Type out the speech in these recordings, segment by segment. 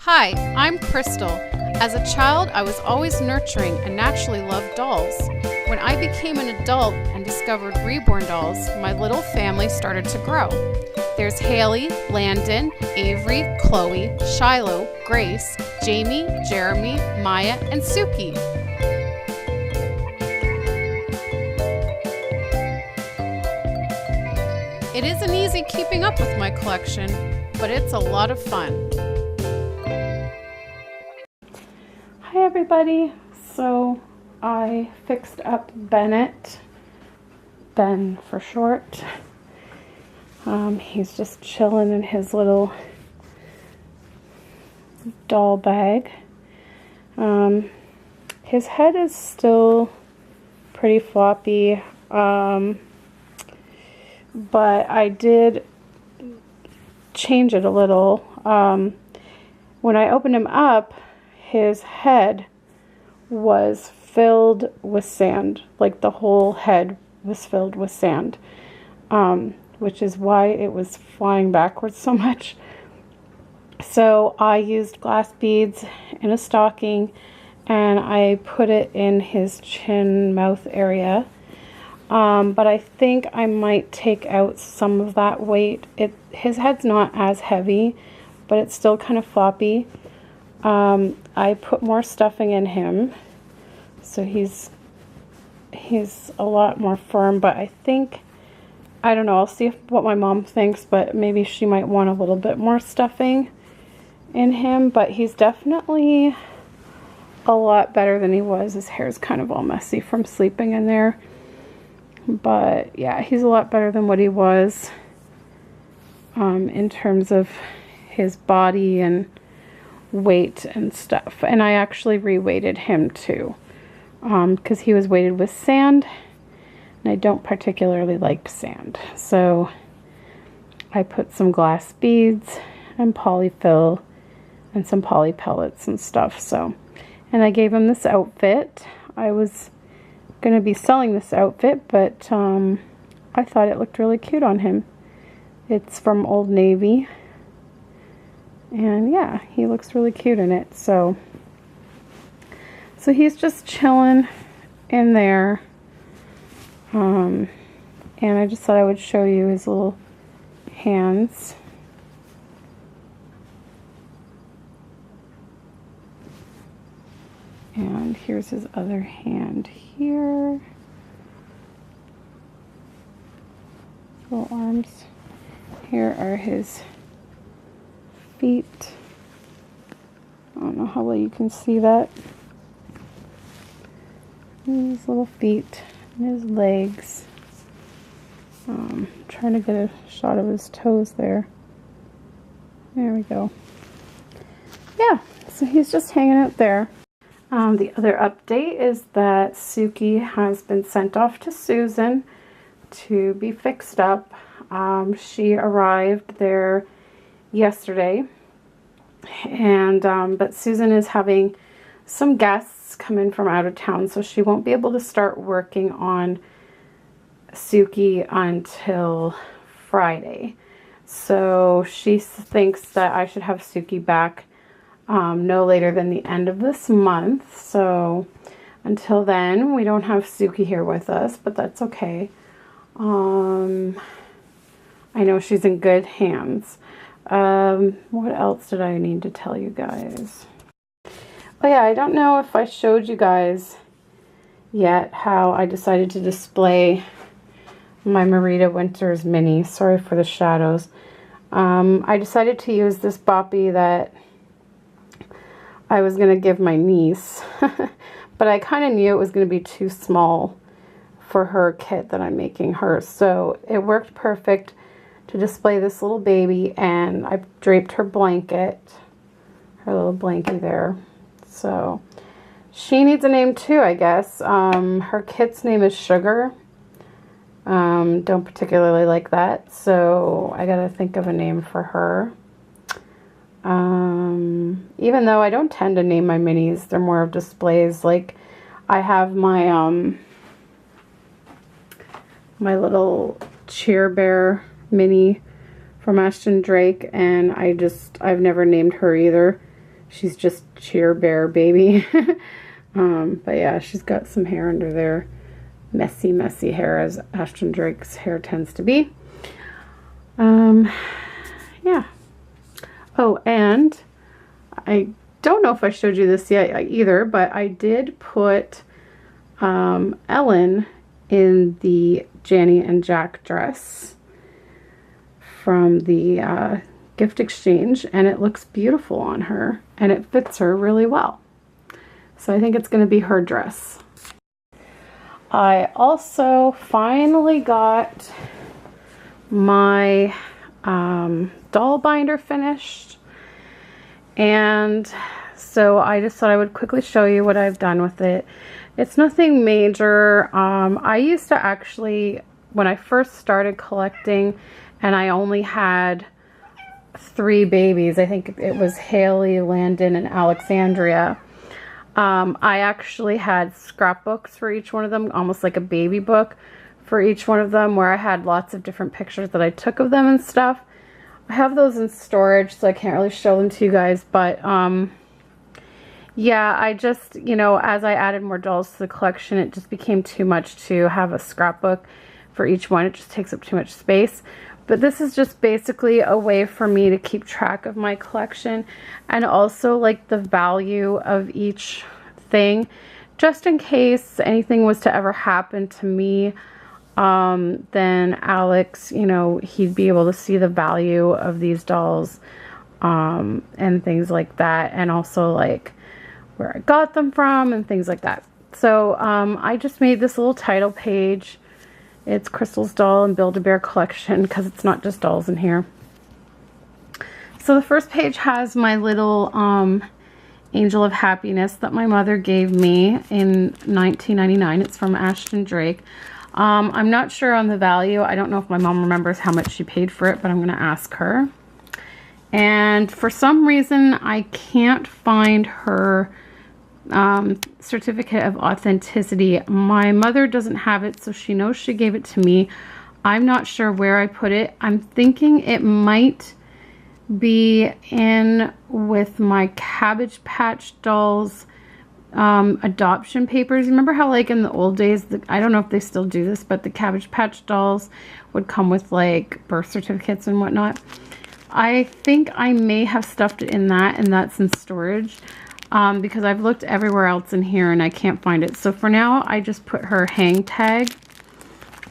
Hi, I'm Krystle. As a child, I was always nurturing and naturally loved dolls. When I became an adult and discovered Reborn dolls, my little family started to grow. There's Haley, Landon, Avery, Chloe, Shiloh, Grace, Jamie, Jeremy, Maya, and Suki. It isn't easy keeping up with my collection, but it's a lot of fun. Hi everybody, so I fixed up Bennett, Ben for short. He's just chilling in his little doll bag. His head is still pretty floppy, but I did change it a little. When I opened him up, his head was filled with sand, like the whole head was filled with sand, which is why it was flying backwards so much. So I used glass beads in a stocking and I put it in his chin mouth area, but I think I might take out some of that weight. His head's not as heavy, but it's still kind of floppy. I put more stuffing in him, so he's a lot more firm, but I think, I don't know, I'll see what my mom thinks, but maybe she might want a little bit more stuffing in him, but he's definitely a lot better than he was. His hair's kind of all messy from sleeping in there, but yeah, he's a lot better than what he was in terms of his body and weight and stuff. And I actually re-weighted him too, because he was weighted with sand and I don't particularly like sand, so I put some glass beads and polyfill and some poly pellets and stuff. So, and I gave him this outfit. I was gonna be selling this outfit, but I thought it looked really cute on him. It's from Old Navy. And yeah, he looks really cute in it. So he's just chilling in there. And I just thought I would show you his little hands. And here's his other hand here. Little arms. Here are his feet. I don't know how well you can see that. His little feet and his legs. Trying to get a shot of his toes there. There we go. Yeah, so he's just hanging out there. The other update is that Suki has been sent off to Susan to be fixed up. She arrived there yesterday, and but Susan is having some guests come in from out of town, so she won't be able to start working on Suki until Friday. So she thinks that I should have Suki back no later than the end of this month. So until then, we don't have Suki here with us, but that's okay. I know she's in good hands. What else did I need to tell you guys? Oh yeah, I don't know if I showed you guys yet how I decided to display my Merida Winters mini. Sorry for the shadows. I decided to use this boppy that I was going to give my niece, but I kind of knew it was going to be too small for her kit that I'm making her, so it worked perfect to display this little baby. And I draped her blanket, her little blankie there. So she needs a name too, I guess. Her kit's name is Sugar. Don't particularly like that, so I gotta think of a name for her. Even though I don't tend to name my minis, they're more of displays. Like I have my my little Cheer Bear mini from Ashton Drake, and I've never named her either. She's just Cheer Bear baby. But yeah, she's got some hair under there. Messy, messy hair, as Ashton Drake's hair tends to be. Yeah. Oh, and I don't know if I showed you this yet either, but I did put Ellen in the Janny and Jack dress from the gift exchange, and it looks beautiful on her, and it fits her really well. So I think it's going to be her dress. I also finally got my doll binder finished, and so I just thought I would quickly show you what I've done with it. It's nothing major. I used to actually, when I first started collecting, and I only had 3 babies, I think it was Haley, Landon, and Alexandria. I actually had scrapbooks for each one of them, almost like a baby book for each one of them, where I had lots of different pictures that I took of them and stuff. I have those in storage, so I can't really show them to you guys, but yeah, I just, you know, as I added more dolls to the collection, it just became too much to have a scrapbook for each one. It just takes up too much space. But this is just basically a way for me to keep track of my collection, and also like the value of each thing, just in case anything was to ever happen to me. Then Alex, you know, he'd be able to see the value of these dolls, and things like that, and also like where I got them from and things like that. So I just made this little title page. It's Krystle's Doll and Build-A-Bear collection, because it's not just dolls in here. So the first page has my little Angel of Happiness that my mother gave me in 1999. It's from Ashton Drake. I'm not sure on the value. I don't know if my mom remembers how much she paid for it, but I'm going to ask her. And for some reason, I can't find her certificate of authenticity. My mother doesn't have it, so she knows she gave it to me. I'm not sure where I put it. I'm thinking it might be in with my Cabbage Patch Dolls adoption papers. Remember how like in the old days, I don't know if they still do this, but the Cabbage Patch Dolls would come with like birth certificates and whatnot. I think I may have stuffed it in that, and that's in storage. Because I've looked everywhere else in here and I can't find it. So for now, I just put her hang tag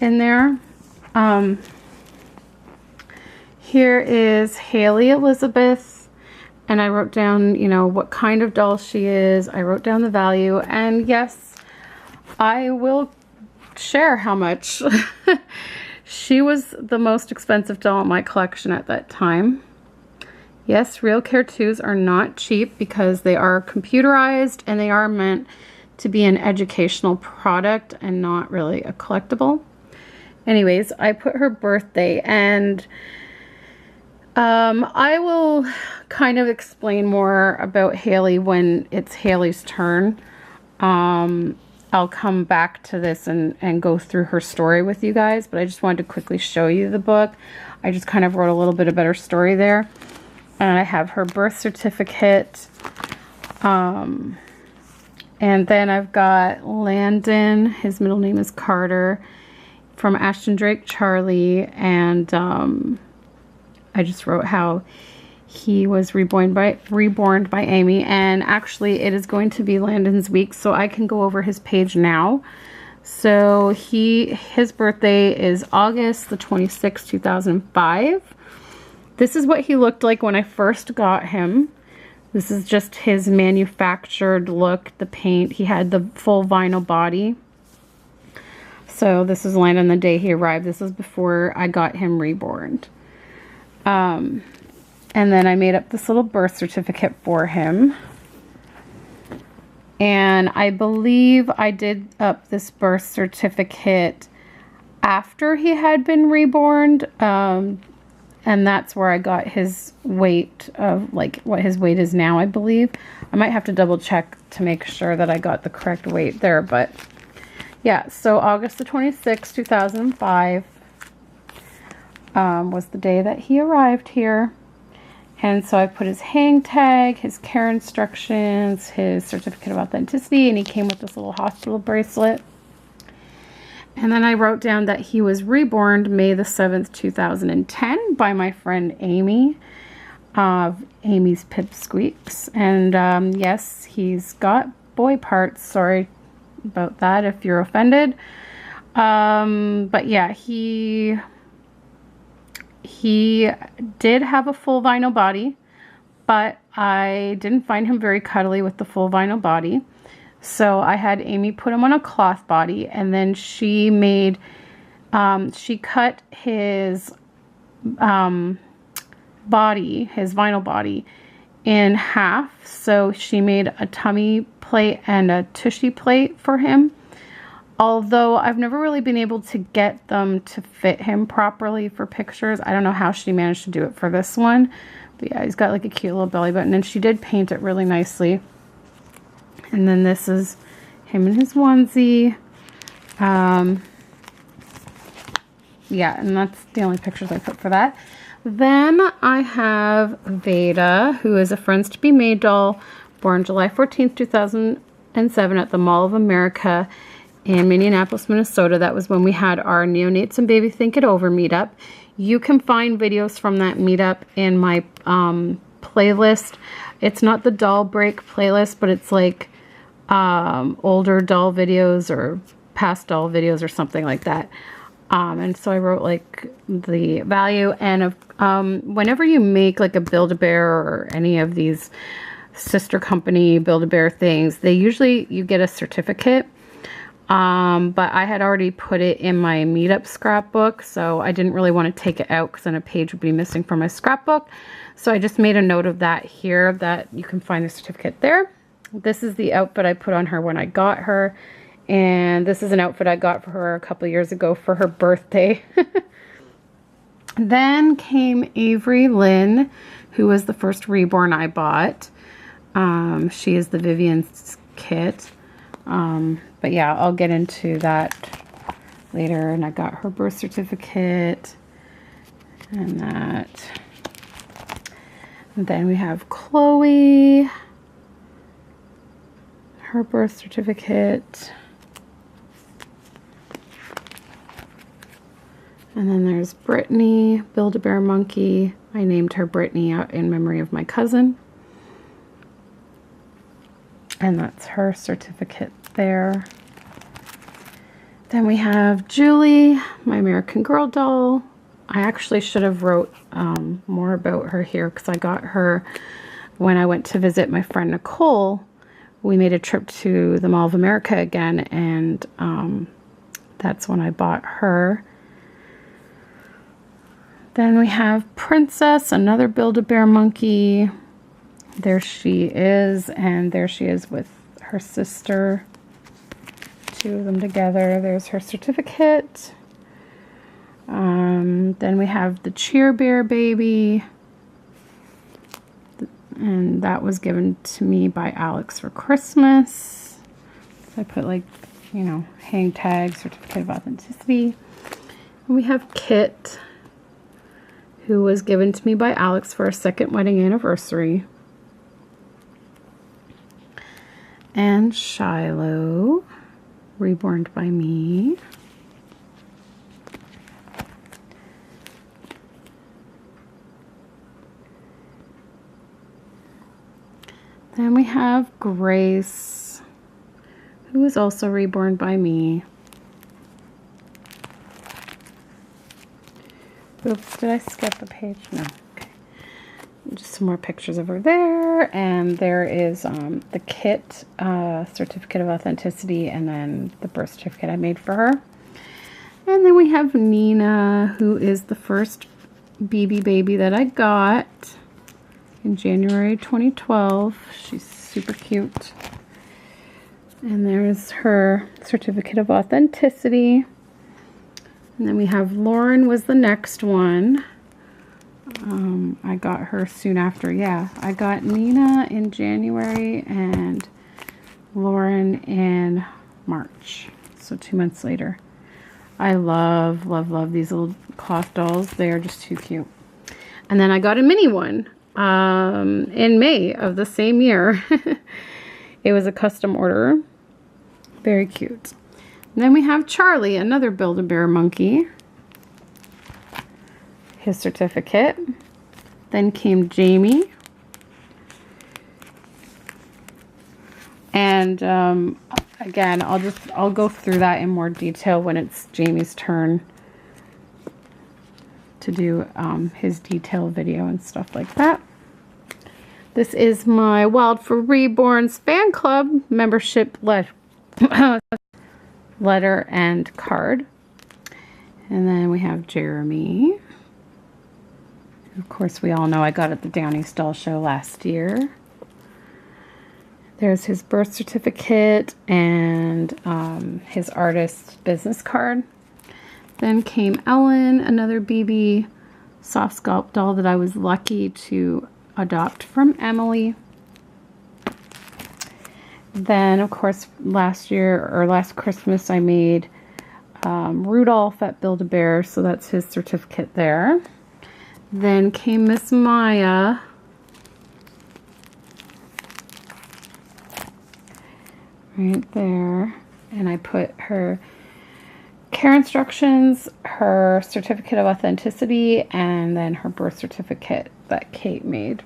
in there. Here is Haley Elizabeth, and I wrote down, you know, what kind of doll she is. I wrote down the value, and yes, I will share how much. She was the most expensive doll in my collection at that time. Yes, Real Care 2s are not cheap because they are computerized and they are meant to be an educational product and not really a collectible. Anyways, I put her birthday, and I will kind of explain more about Haley when it's Haley's turn. I'll come back to this and go through her story with you guys, but I just wanted to quickly show you the book. I just kind of wrote a little bit of better story there. And I have her birth certificate. And then I've got Landon. His middle name is Carter. From Ashton Drake, Charlie. And I just wrote how he was reborn by Amy. And actually, it is going to be Landon's week, so I can go over his page now. So his birthday is August the 26th, 2005. This is what he looked like when I first got him. This is just his manufactured look, the paint. He had the full vinyl body. So this is Landon the day he arrived. This was before I got him reborn. And then I made up this little birth certificate for him. And I believe I did up this birth certificate after he had been reborn. And that's where I got his weight of, like, what his weight is now, I believe. I might have to double check to make sure that I got the correct weight there. But, yeah, so August the 26th, 2005 was the day that he arrived here. And so I put his hang tag, his care instructions, his certificate of authenticity, and he came with this little hospital bracelet. And then I wrote down that he was reborn May the 7th, 2010 by my friend Amy of Amy's Pipsqueaks. And yes, he's got boy parts. Sorry about that if you're offended. But yeah, he did have a full vinyl body, but I didn't find him very cuddly with the full vinyl body. So I had Amy put him on a cloth body, and then she made, she cut his body, his vinyl body, in half. So she made a tummy plate and a tushy plate for him. Although I've never really been able to get them to fit him properly for pictures. I don't know how she managed to do it for this one. But yeah, he's got like a cute little belly button, and she did paint it really nicely. And then this is him in his onesie. Yeah, and that's the only pictures I put for that. Then I have Veda, who is a Friends to Be Made doll, born July 14th, 2007 at the Mall of America in Minneapolis, Minnesota. That was when we had our Neonates and Baby Think It Over meetup. You can find videos from that meetup in my playlist. It's not the doll break playlist, but it's like older doll videos or past doll videos or something like that. And so I wrote like the value, and whenever you make like a Build-A-Bear or any of these sister company Build-A-Bear things, they usually, you get a certificate. But I had already put it in my meetup scrapbook, so I didn't really want to take it out because then a page would be missing from my scrapbook. So I just made a note of that here, that you can find the certificate there. This is the outfit I put on her when I got her. And this is an outfit I got for her a couple years ago for her birthday. Then came Avery Lynn, who was the first Reborn I bought. She is the Vivian's kit. But yeah, I'll get into that later. And I got her birth certificate and that. And then we have Chloe, her birth certificate. And then there's Brittany, Build-A-Bear Monkey. I named her Brittany out in memory of my cousin. And that's her certificate there. Then we have Julie, my American Girl doll. I actually should have wrote more about her here because I got her when I went to visit my friend Nicole. We made a trip to the Mall of America again, and that's when I bought her. Then we have Princess, another Build-A-Bear monkey. There she is, and there she is with her sister. Two of them together. There's her certificate. Then we have the Cheer Bear baby. And that was given to me by Alex for Christmas. So I put like, you know, hang tag, certificate of authenticity. And we have Kit, who was given to me by Alex for our second wedding anniversary. And Shiloh, reborn by me. Then we have Grace, who is also reborn by me. Oops, did I skip a page? No. Okay. Just some more pictures of her there. And there is the kit certificate of authenticity, and then the birth certificate I made for her. And then we have Nina, who is the first BB baby that I got in January 2012. She's super cute. And there's her certificate of authenticity. And then we have Lauren was the next one. I got her soon after. Yeah, I got Nina in January and Lauren in March. So 2 months later. I love, love, love these little cloth dolls. They are just too cute. And then I got a mini one. in May of the same year. It was a custom order. Very cute. And then we have Charlie, another Build-A-Bear monkey. His certificate. Then came Jamie. And again, I'll go through that in more detail when it's Jamie's turn to do his detailed video and stuff like that. This is my Wild for Reborn's fan club membership letter and card. And then we have Jeremy. Of course, we all know I got it at the Downy Stall Show last year. There's his birth certificate and his artist's business card. Then came Ellen, another BB soft sculpt doll that I was lucky to adopt from Emily. Then, of course, last Christmas, I made Rudolph at Build-A-Bear, so that's his certificate there. Then came Miss Maya. Right there. And I put her care instructions, her certificate of authenticity, and then her birth certificate that Kate made.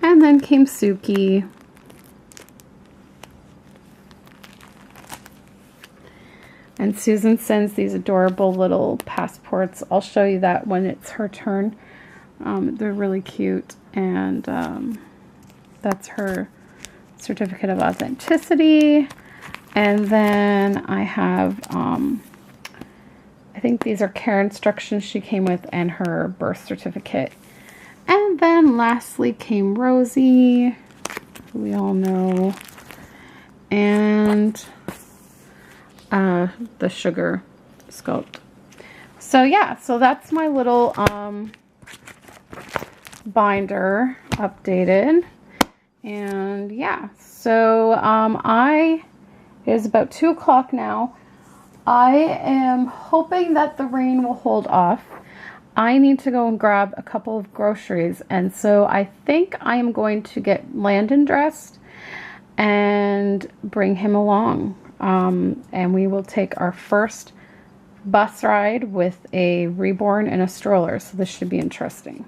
And then came Suki. And Susan sends these adorable little passports. I'll show you that when it's her turn. They're really cute. And that's her certificate of authenticity. And then I have, I think these are care instructions she came with and her birth certificate. And then lastly came Rosie, who we all know, and the sugar sculpt. So yeah, so that's my little binder updated. And yeah, so it is about 2 o'clock now. I am hoping that the rain will hold off. I need to go and grab a couple of groceries, and so I think I am going to get Landon dressed and bring him along. And we will take our first bus ride with a Reborn and a stroller, so this should be interesting.